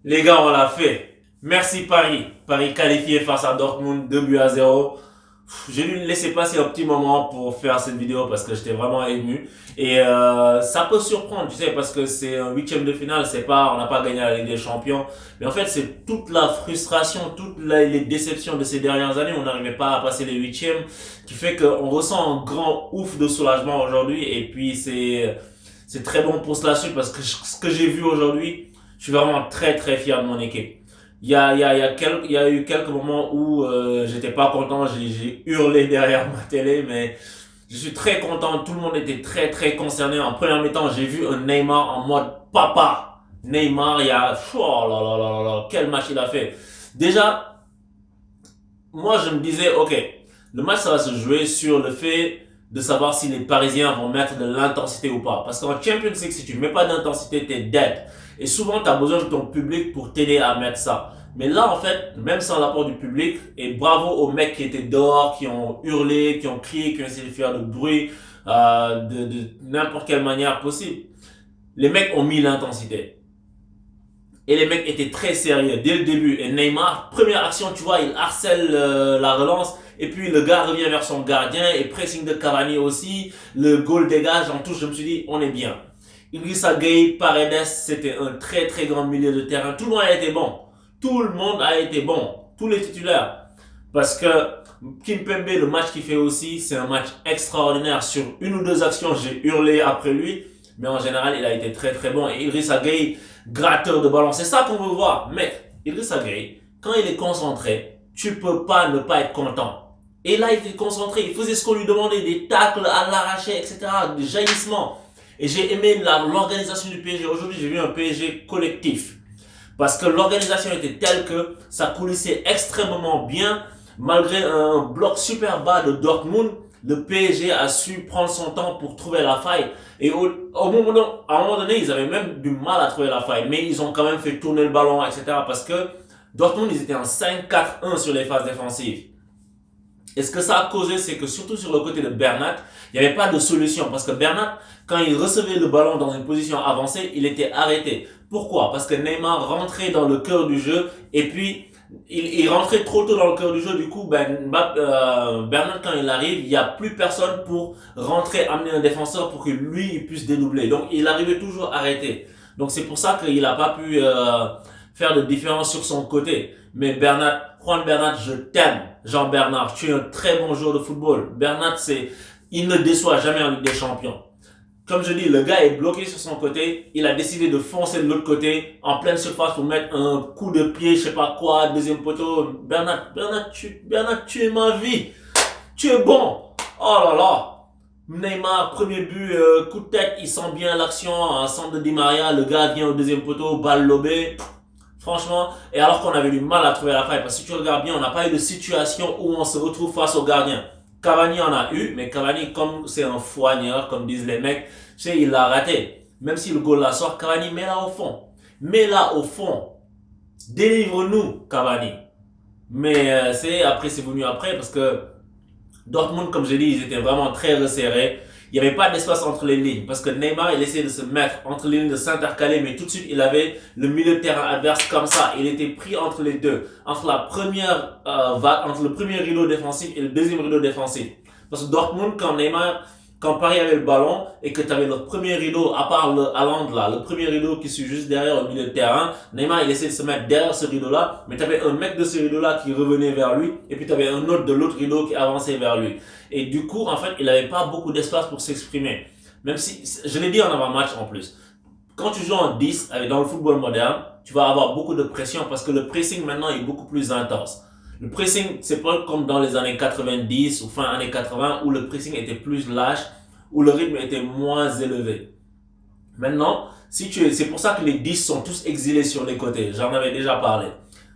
Les gars, on l'a fait. Merci Paris. Paris qualifié face à Dortmund, 2 buts à 0. J'ai dû laisser passer un petit moment pour faire cette vidéo parce que j'étais vraiment ému. Et ça peut surprendre, tu sais, parce que c'est un huitième de finale, c'est pas, on n'a pas gagné la Ligue des Champions. Mais en fait, c'est toute la frustration, les déceptions de ces dernières années. On n'arrivait pas à passer les huitièmes, qui fait qu'on ressent un grand ouf de soulagement aujourd'hui. Et puis c'est très bon pour la suite parce que ce que j'ai vu aujourd'hui, je suis vraiment très très fier de mon équipe. Il y a eu quelques moments où j'étais pas content, j'ai hurlé derrière ma télé, mais je suis très content. Tout le monde était très très concerné. En première mi-temps, j'ai vu un Neymar en mode papa. Neymar, il y a, oh là là là là là, quel match il a fait. Déjà, moi je me disais, ok, le match ça va se jouer sur le fait de savoir si les Parisiens vont mettre de l'intensité ou pas. Parce qu'en Champions League, si tu mets pas d'intensité, t'es dead. Et souvent, tu as besoin de ton public pour t'aider à mettre ça. Mais là, en fait, même sans l'apport du public, et bravo aux mecs qui étaient dehors, qui ont hurlé, qui ont crié, qui ont essayé de faire du bruit, de n'importe quelle manière possible. Les mecs ont mis l'intensité. Et les mecs étaient très sérieux dès le début. Et Neymar, première action, tu vois, il harcèle la relance. Et puis le gars revient vers son gardien. Et pressing de Cavani aussi. Le goal dégage en touche. Je me suis dit, on est bien. Idrissa Gueye, Paredes, c'était un très très grand milieu de terrain. Tout le monde a été bon. Tout le monde a été bon. Tous les titulaires. Parce que Kimpembe, le match qu'il fait aussi, c'est un match extraordinaire. Sur une ou deux actions, j'ai hurlé après lui. Mais en général, il a été très très bon. Et Idrissa Gueye, gratteur de ballon. C'est ça qu'on veut voir. Mec, Idrissa Gueye, quand il est concentré, tu peux pas ne pas être content. Et là, il était concentré. Il faisait ce qu'on lui demandait, des tacles à l'arraché, etc., des jaillissements. Et j'ai aimé l'organisation du PSG. Aujourd'hui, j'ai vu un PSG collectif. Parce que l'organisation était telle que ça coulissait extrêmement bien. Malgré un bloc super bas de Dortmund, le PSG a su prendre son temps pour trouver la faille. Et à un moment donné, ils avaient même du mal à trouver la faille. Mais ils ont quand même fait tourner le ballon, etc. Parce que Dortmund, ils étaient en 5-4-1 sur les phases défensives. Et ce que ça a causé, c'est que surtout sur le côté de Bernat, il n'y avait pas de solution. Parce que Bernat, quand il recevait le ballon dans une position avancée, il était arrêté. Pourquoi? Parce que Neymar rentrait dans le cœur du jeu et puis il rentrait trop tôt dans le cœur du jeu. Du coup, Bernat, quand il arrive, il n'y a plus personne pour rentrer, amener un défenseur pour que lui, il puisse dédoubler. Donc, il arrivait toujours arrêté. Donc, c'est pour ça qu'il n'a pas pu faire de différence sur son côté. Mais Juan Bernat, je t'aime. Jean Bernard, tu es un très bon joueur de football. Bernat, il ne déçoit jamais en Ligue des Champions. Comme je dis, le gars est bloqué sur son côté. Il a décidé de foncer de l'autre côté, en pleine surface pour mettre un coup de pied, je sais pas quoi, deuxième poteau. Bernat, tu es ma vie. Tu es bon. Oh là là. Neymar, premier but, coup de tête, il sent bien l'action, un centre de Di Maria, le gars vient au deuxième poteau, balle lobée. Franchement, et alors qu'on avait du mal à trouver la faille, parce que si tu regardes bien, on n'a pas eu de situation où on se retrouve face au gardien. Cavani en a eu, mais Cavani, comme c'est un foigneur, comme disent les mecs, tu sais, il l'a raté. Même si le goal la sort, Cavani, mets-la au fond. Mets-la au fond. Délivre-nous, Cavani. Mais après, c'est venu après, parce que Dortmund, comme j'ai dit, ils étaient vraiment très resserrés. Il n'y avait pas d'espace entre les lignes. Parce que Neymar, il essayait de se mettre entre les lignes, de s'intercaler, mais tout de suite, il avait le milieu de terrain adverse comme ça. Il était pris entre les deux. Entre entre le premier rideau défensif et le deuxième rideau défensif. Parce que Dortmund, quand Paris avait le ballon et que tu avais le premier rideau, à part le Haaland là, le premier rideau qui suit juste derrière au milieu de terrain, Neymar il essayait de se mettre derrière ce rideau là, mais tu avais un mec de ce rideau là qui revenait vers lui et puis tu avais un autre de l'autre rideau qui avançait vers lui. Et du coup, en fait, il n'avait pas beaucoup d'espace pour s'exprimer. Même si, je l'ai dit en avant-match en plus, quand tu joues en 10 dans le football moderne, tu vas avoir beaucoup de pression parce que le pressing maintenant est beaucoup plus intense. Le pressing, c'est pas comme dans les années 90 ou fin années 80 où le pressing était plus lâche, où le rythme était moins élevé. Maintenant, c'est pour ça que les 10 sont tous exilés sur les côtés. J'en avais déjà parlé.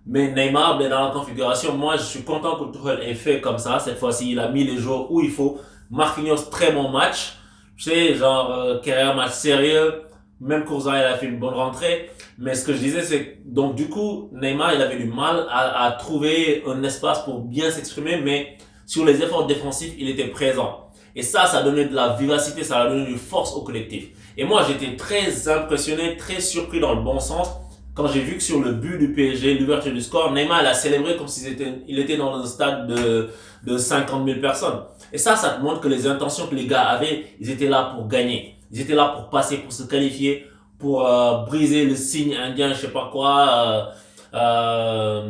Mais Neymar, ben dans la configuration, moi je suis content que Tuchel ait fait comme ça. Cette fois-ci, il a mis les joueurs où il faut. Marquinhos, très bon match. Tu sais, genre, carrière match sérieux. Même Courza, il a fait une bonne rentrée. Mais ce que je disais, c'est donc du coup, Neymar, il avait du mal à trouver un espace pour bien s'exprimer. Mais sur les efforts défensifs, il était présent. Et ça donnait de la vivacité, ça a donné une force au collectif. Et moi, j'étais très impressionné, très surpris dans le bon sens quand j'ai vu que sur le but du PSG, l'ouverture du score, Neymar il a célébré comme s'il était dans un stade de 50 000 personnes. Et ça te montre que les intentions que les gars avaient, ils étaient là pour gagner. Ils étaient là pour passer, pour se qualifier, pour briser le signe indien, je sais pas quoi,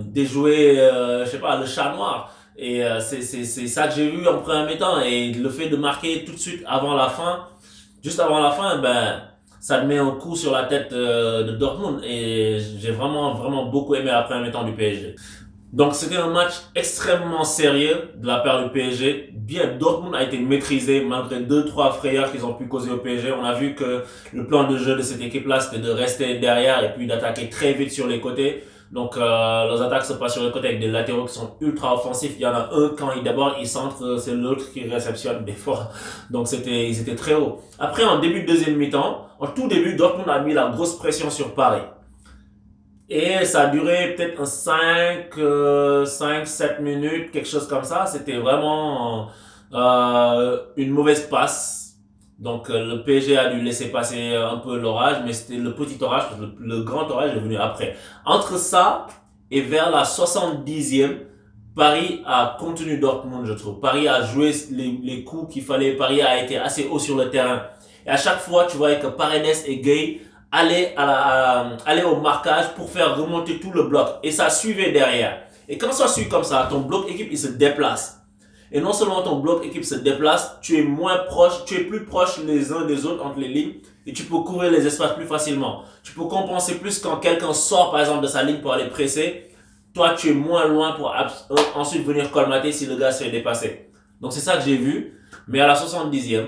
déjouer, je sais pas, le chat noir. Et c'est ça que j'ai vu en premier temps. Et le fait de marquer tout de suite avant la fin, juste avant la fin, ben ça te met un coup sur la tête de Dortmund. Et j'ai vraiment beaucoup aimé la première mi-temps du PSG. Donc c'était un match extrêmement sérieux de la part du PSG. Bien, Dortmund a été maîtrisé malgré 2-3 frayeurs qu'ils ont pu causer au PSG. On a vu que le plan de jeu de cette équipe-là, c'était de rester derrière et puis d'attaquer très vite sur les côtés. Donc leurs attaques se passent sur les côtés avec des latéraux qui sont ultra offensifs. Il y en a un quand il d'abord il centre, c'est l'autre qui réceptionne des fois. Donc ils étaient très hauts. Après en début de deuxième mi-temps, en tout début, Dortmund a mis la grosse pression sur Paris. Et ça a duré peut-être un 7 minutes, quelque chose comme ça. C'était vraiment une mauvaise passe. Donc le PSG a dû laisser passer un peu l'orage, mais c'était le petit orage, le grand orage est venu après. Entre ça et vers la 70e, Paris a contenu Dortmund, je trouve. Paris a joué les coups qu'il fallait. Paris a été assez haut sur le terrain. Et à chaque fois, tu voyais que Paredes et Gay aller au marquage pour faire remonter tout le bloc. Et ça suivait derrière. Et quand ça suit comme ça, ton bloc équipe, il se déplace. Et non seulement ton bloc équipe se déplace, tu es plus proche les uns des autres entre les lignes et tu peux couvrir les espaces plus facilement. Tu peux compenser plus quand quelqu'un sort par exemple de sa ligne pour aller presser. Toi, tu es moins loin pour ensuite venir colmater si le gars se fait dépasser. Donc c'est ça que j'ai vu. Mais à la 70e,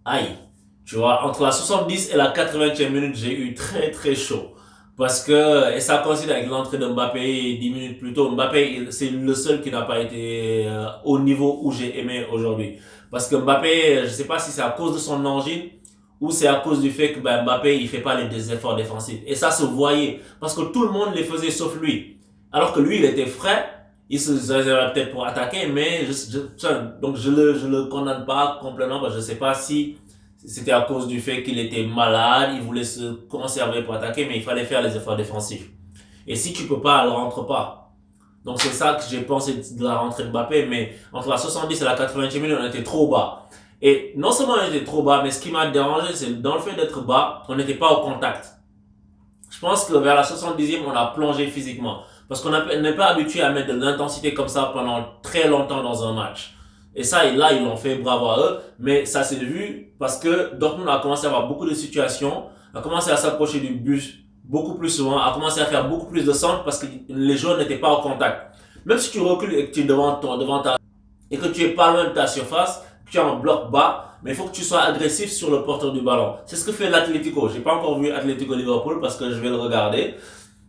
aïe. Tu vois, entre la 70 et la 80e minute, j'ai eu très chaud. Parce que, et ça coïncide avec l'entrée de Mbappé 10 minutes plus tôt. Mbappé, c'est le seul qui n'a pas été au niveau où j'ai aimé aujourd'hui. Parce que Mbappé, je sais pas si c'est à cause de son angine ou c'est à cause du fait que Mbappé, il fait pas les efforts défensifs. Et ça se voyait. Parce que tout le monde les faisait sauf lui. Alors que lui, il était frais. Il se réservait peut-être pour attaquer, mais donc je le condamne pas complètement parce que je sais pas si c'était à cause du fait qu'il était malade, il voulait se conserver pour attaquer, mais il fallait faire les efforts défensifs. Et si tu peux pas, alors rentre pas. Donc c'est ça que j'ai pensé de la rentrée de Mbappé, mais entre la 70 et la 80e minute, on était trop bas. Et non seulement on était trop bas, mais ce qui m'a dérangé, c'est dans le fait d'être bas, on n'était pas au contact. Je pense que vers la 70e, on a plongé physiquement. Parce qu'on n'est pas habitué à mettre de l'intensité comme ça pendant très longtemps dans un match. Et ça, là, ils l'ont fait, bravo à eux. Mais ça s'est vu parce que Dortmund a commencé à avoir beaucoup de situations, a commencé à s'approcher du but beaucoup plus souvent, a commencé à faire beaucoup plus de centres parce que les joueurs n'étaient pas au contact. Même si tu recules et que tu es devant ta, et que tu es pas loin de ta surface, que tu as un bloc bas, mais il faut que tu sois agressif sur le porteur du ballon. C'est ce que fait l'Atlético. J'ai pas encore vu Atlético Liverpool parce que je vais le regarder.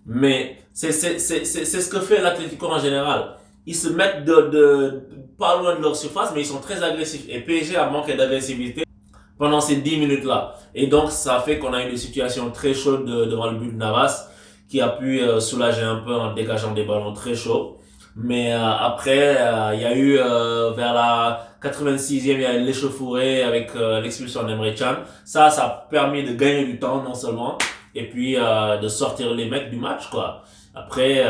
Mais c'est ce que fait l'Atlético en général. Ils se mettent pas loin de leur surface, mais ils sont très agressifs. Et PSG a manqué d'agressivité pendant ces 10 minutes-là. Et donc, ça fait qu'on a eu des situations très chaudes devant le but de Navas, qui a pu soulager un peu en dégageant des ballons très chauds. Mais après, il y a eu vers la 86e, il y a eu l'échauffourée avec l'expulsion d'Emre Can. Ça a permis de gagner du temps non seulement, et puis de sortir les mecs du match, quoi. Après,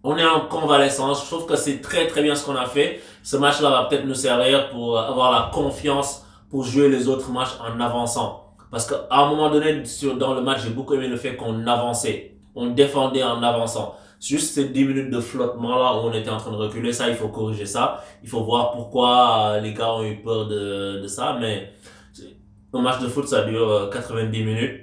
on est en convalescence. Je trouve que c'est très bien ce qu'on a fait. Ce match-là va peut-être nous servir pour avoir la confiance pour jouer les autres matchs en avançant. Parce qu'à un moment donné, dans le match, j'ai beaucoup aimé le fait qu'on avançait. On défendait en avançant. Juste ces 10 minutes de flottement là où on était en train de reculer, ça, il faut corriger ça. Il faut voir pourquoi les gars ont eu peur de ça. Mais un match de foot, ça dure 90 minutes.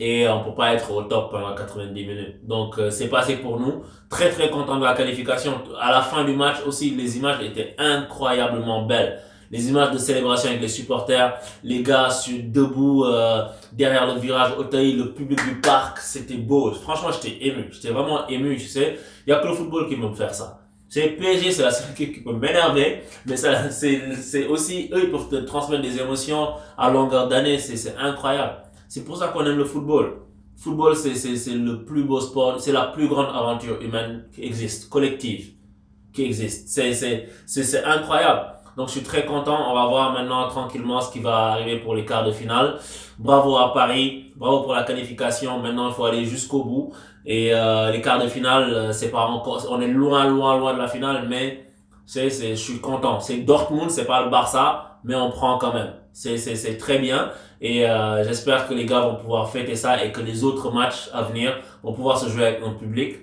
Et on peut pas être au top pendant 90 minutes. Donc c'est passé pour nous. Très content de la qualification. À la fin du match aussi, les images étaient incroyablement belles. Les images de célébration avec les supporters, les gars debout derrière le virage Auteuil, le public du parc, c'était beau. Franchement, j'étais ému. J'étais vraiment ému, tu sais. Il y a que le football qui peut me faire ça. C'est PSG, c'est la seule équipe qui peut m'énerver, mais ça, c'est aussi eux, ils peuvent te transmettre des émotions à longueur d'année. C'est incroyable. C'est pour ça qu'on aime le football. Football, c'est le plus beau sport, c'est la plus grande aventure humaine qui existe, collective, qui existe. C'est incroyable. Donc je suis très content. On va voir maintenant tranquillement ce qui va arriver pour les quarts de finale. Bravo à Paris, bravo pour la qualification. Maintenant il faut aller jusqu'au bout. Et les quarts de finale, c'est pas encore, on est loin, loin, loin de la finale, mais je suis content. C'est Dortmund, c'est pas le Barça, mais on prend quand même. C'est très bien. Et j'espère que les gars vont pouvoir fêter ça et que les autres matchs à venir vont pouvoir se jouer avec un public.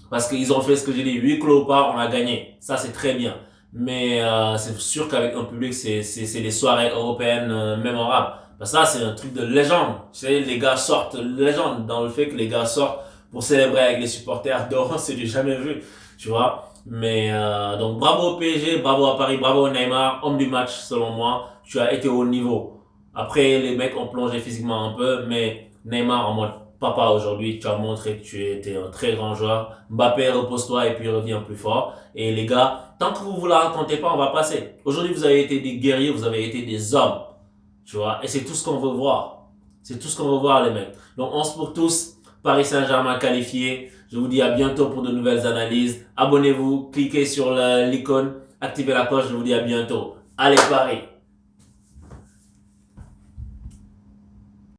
Parce qu'ils ont fait ce que j'ai dit, huis clos ou pas, on a gagné. Ça, c'est très bien. Mais c'est sûr qu'avec un public, c'est des soirées européennes mémorables. Parce que ça, c'est un truc de légende. Tu sais, les gars sortent, légende dans le fait que les gars sortent pour célébrer avec les supporters d'or, c'est du jamais vu. Tu vois. Mais donc bravo au PSG, bravo à Paris, bravo au Neymar, homme du match selon moi. Tu as été au niveau. Après, les mecs ont plongé physiquement un peu, mais Neymar en mode papa aujourd'hui, tu as montré que tu étais un très grand joueur. Mbappé, repose-toi et puis reviens plus fort. Et les gars, tant que vous vous la racontez pas, on va passer. Aujourd'hui, vous avez été des guerriers, vous avez été des hommes. Tu vois, et c'est tout ce qu'on veut voir. C'est tout ce qu'on veut voir, les mecs. Donc, 11 pour tous. Paris Saint-Germain qualifié. Je vous dis à bientôt pour de nouvelles analyses. Abonnez-vous, cliquez sur l'icône, activez la cloche. Je vous dis à bientôt. Allez, Paris!